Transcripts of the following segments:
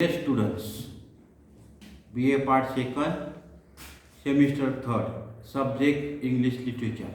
Dear students, BA Part 2nd, Semester 3rd, Subject English Literature.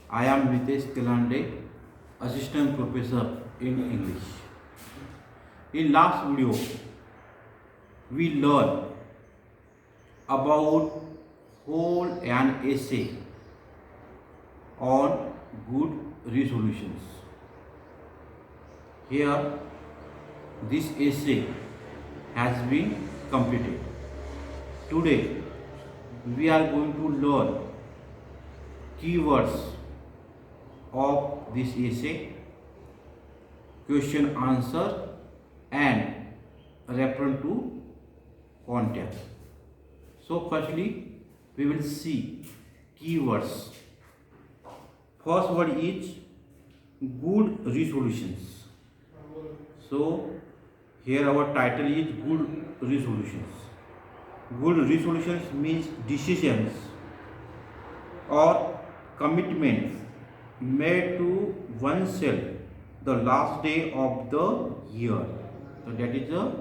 I am Ritesh Telande, Assistant Professor in English. In last video, we learned about whole an essay on good resolutions. Here, this essay has been completed. Today we are going to learn keywords of this essay, question answer and reference to context. So firstly we will see keywords. First word is good resolutions. So here our title is good resolutions. Good resolutions means decisions or commitments made to oneself the last day of the year. So that is a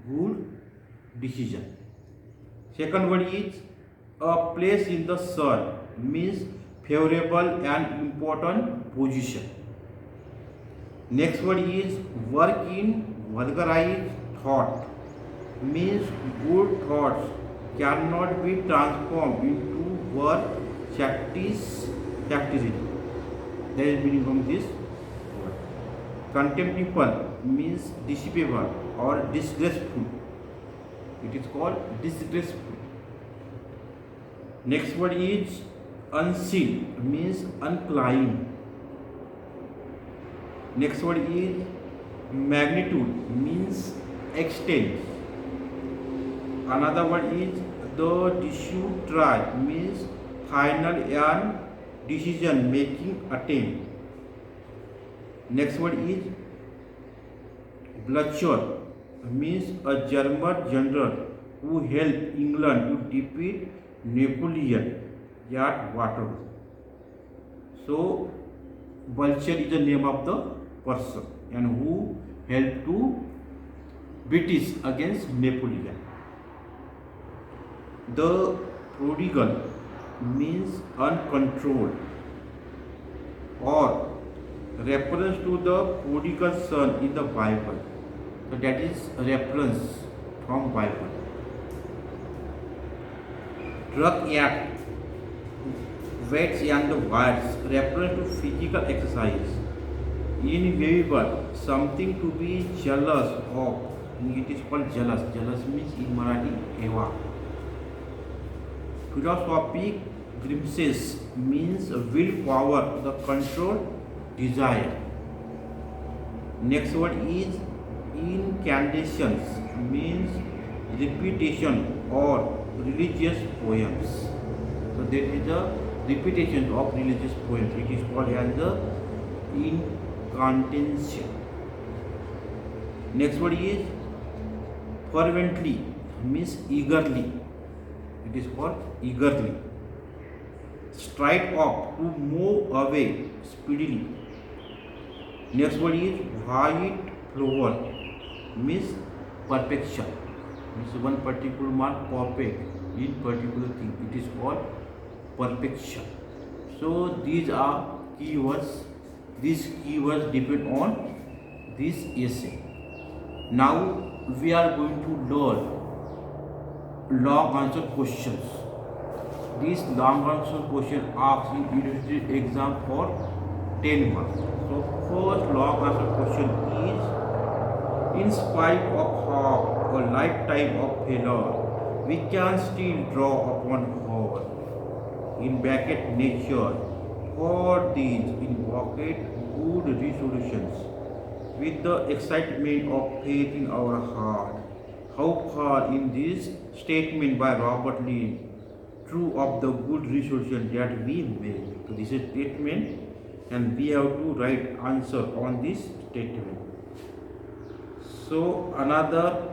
good decision. Second word is a place in the sun means favorable and important position. Next word is work in vulgarized thought means good thoughts cannot be transformed into word factory. That is meaning from this word. Contemptible means despicable or disgraceful. It is called disgraceful. Next word is unseen means unclimbed. Next word is magnitude means extent. Another word is the decisive try means final and decision making attempt. Next word is Blücher means a German general who helped England to defeat Napoleon at Waterloo. So Blücher is the name of the person and who helped to British against Napoleon. The prodigal means uncontrolled or reference to the prodigal son in the Bible. So that is a reference from Bible. Drug act, weights and the words reference to physical exercise. Invaluable, something to be jealous of. It is called jealous. Jealous means in Marathi eva. Philosophic glimpses means willpower, the control, desire. Next word is incantations means repetition or religious poems. So that is the repetition of religious poems. It is called as the incantation. Next word is fervently means eagerly. It is called eagerly. Stride up to move away speedily. Next word is white flower means perfection. Means one particular mark perfect in particular thing. It is called perfection. So these are keywords. These keywords depend on this essay. Now we are going to learn long answer questions. These long answer questions asked in university exam for 10 marks. So first long answer question is: in spite of a lifetime of failure, we can still draw upon our in bracket nature. For these in bracket good resolutions with the excitement of faith in our heart. How far in this statement by Robert Lee true of the good resolution that we made. So this is statement and we have to write answer on this statement. So another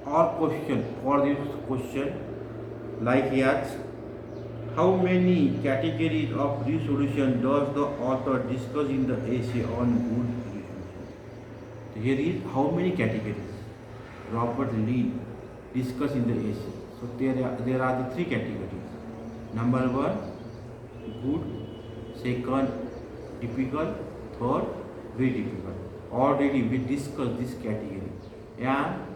or question for this question like as how many categories of resolution does the author discuss in the essay on good resolution? Here is how many categories. Robert Lee discussed in the essay. So there are the three categories. Number one, good. Second, difficult. Third, very difficult. Already we discussed this category, and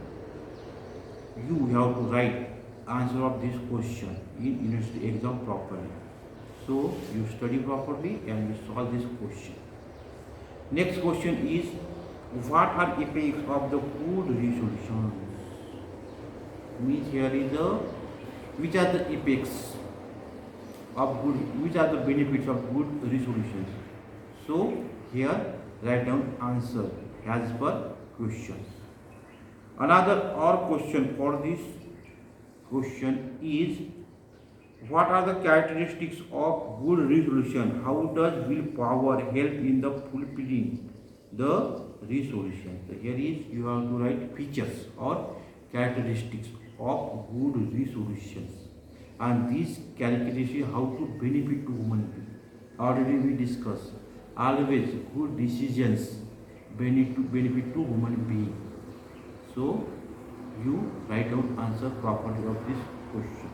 you have to write answer of this question in university exam properly. So you study properly and you solve this question. Next question is, what are effects of the good resolutions? Means here is the which are the effects of good, which are the benefits of good resolutions. So here write down answer as per question. Another or question for this question is, what are the characteristics of good resolution? How does willpower help in the fulfilling the resolution? So here is you have to write features or characteristics of good resolutions, and these characteristics how to benefit to human being. Already we discussed. Always good decisions benefit to human being. So you write down answer properly of this question.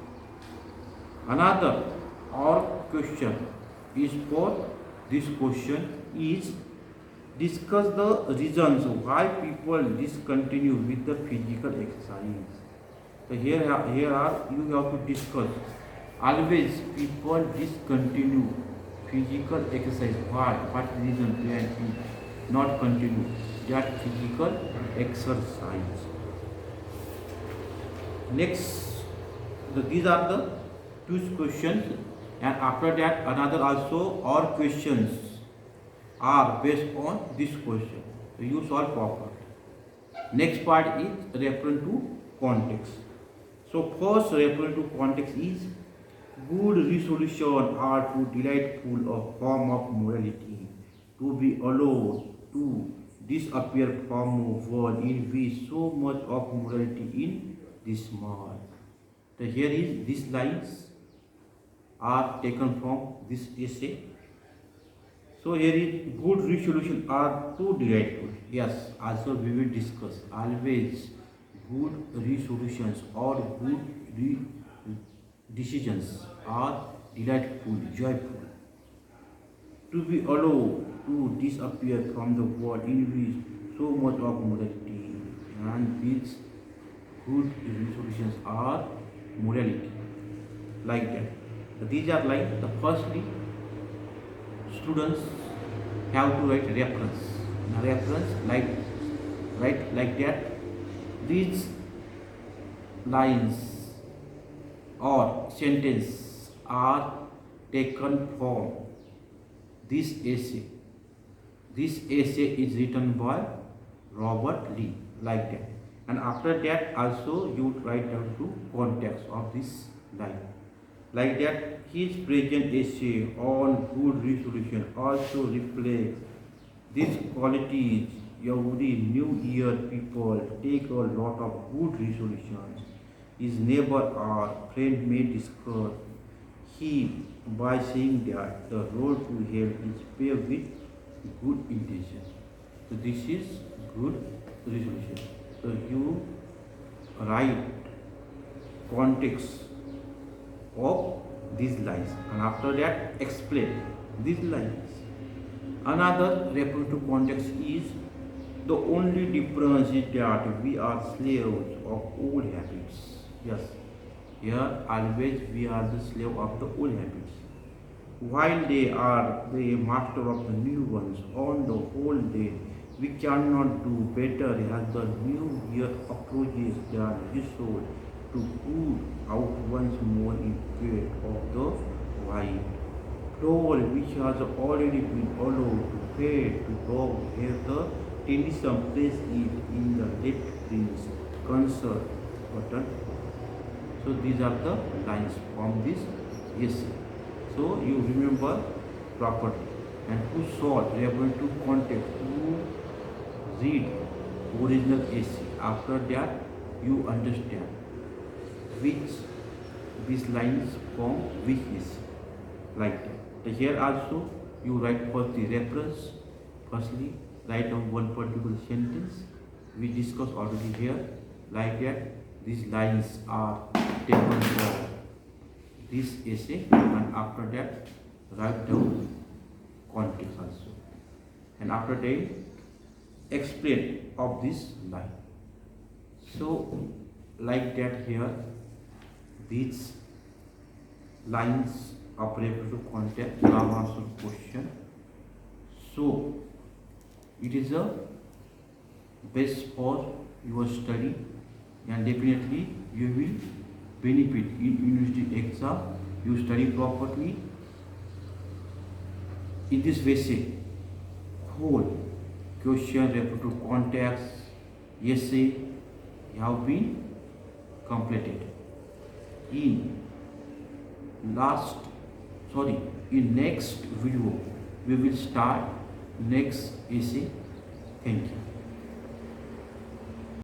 Another or question is for this question is, discuss the reasons why people discontinue with the physical exercise. So here are you have to discuss. Always people discontinue physical exercise. Why? What reason they not continue that physical exercise? Next, these are the two questions, and after that another also or questions are based on this question. So you solve properly. Next part is reference to context. So first reference to context is, good resolution are to delightful a form of morality, to be allowed to disappear from a world in which so much of morality in this world. So here is these lines are taken from this essay. So here is, good resolution are too delightful. Yes, also we will discuss. Always good resolutions or good decisions are delightful, joyful. To be allowed to disappear from the world in which so much of morality, and these good resolutions are morality, like that. So these are like the firstly, students have to write reference. Now reference like that. These lines or sentence are taken from this essay. This essay is written by Robert Lee, like that. And after that also you write down to context of this line. Like that, his present essay on good resolution also reflects these qualities. Every new year people take a lot of good resolutions. His neighbor or friend may discuss him by saying that the road to hell is paved with good intentions. So this is good resolution. So you write context of these lines, and after that explain these lines. Another reference to context is, the only difference is that we are slaves of old habits. Yes, here always we are the slave of the old habits, while they are the master of the new ones. On the whole day, we cannot do better as the new year approaches than resolve to put out once more in fear of the white flower which has already been allowed to fade to dog here the tennyson place it in the left prince concert button. So these are the lines from this essay. So you remember properly, and to solve refer to context, to read original essay. After that you understand which these lines from which is, like that. So here also you write first the reference. Firstly, write down one particular sentence we discussed already here. like that. These lines are taken from this essay, and after that write down context also, and after that explain of this line. So like that here, these lines are referred to context have answer question. So it is a best for your study, and definitely you will benefit in university exam. You study properly. In this essay, whole question refer to context essay have been completed. In next video we will start next essay. Thank you.